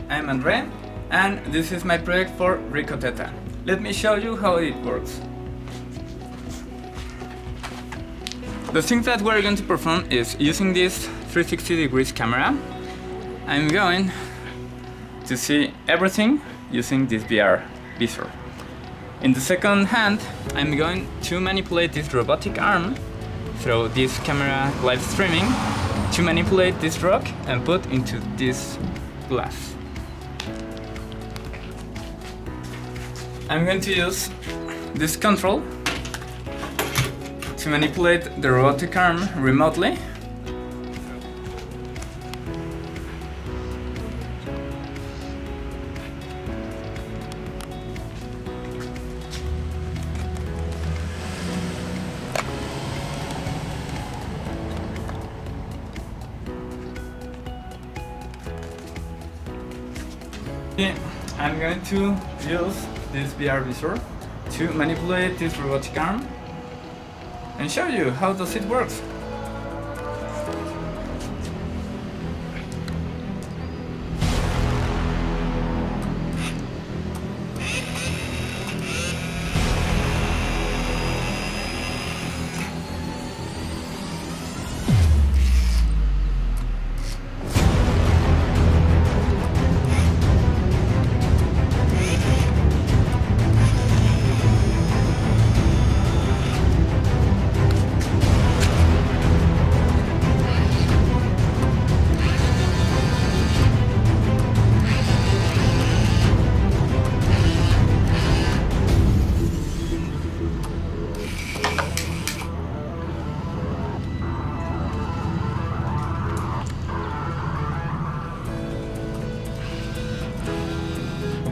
I'm Andre, and this is my project for Ricoh Theta. Let me show you how it works. The thing that we're going to perform is using this 360 degrees camera. I'm going to see everything using this VR visor. In the second hand, I'm going to manipulate this robotic arm through this camera live streaming to manipulate this rock and put into this glass. I'm going to use this control to manipulate the robotic arm remotely. I'm going to use this VR visor to manipulate this robotic arm and show you how does it works.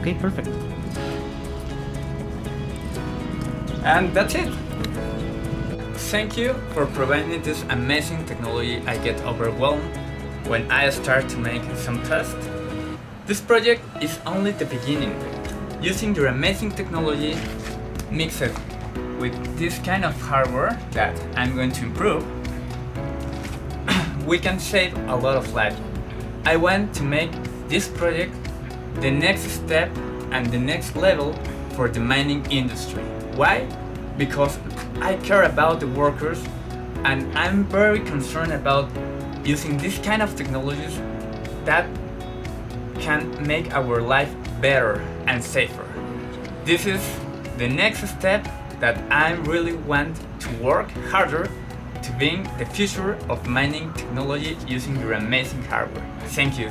Okay, perfect. And that's it. Thank you for providing this amazing technology. I get overwhelmed when I start to make some tests. This project is only the beginning. Using your amazing technology mixed with this kind of hardware that I'm going to improve, we can save a lot of lives. I want to make this project the next step and the next level for the mining industry. Why? Because I care about the workers and I'm very concerned about using this kind of technologies that can make our life better and safer. This is the next step that I really want to work harder to being the future of mining technology using your amazing hardware. Thank you.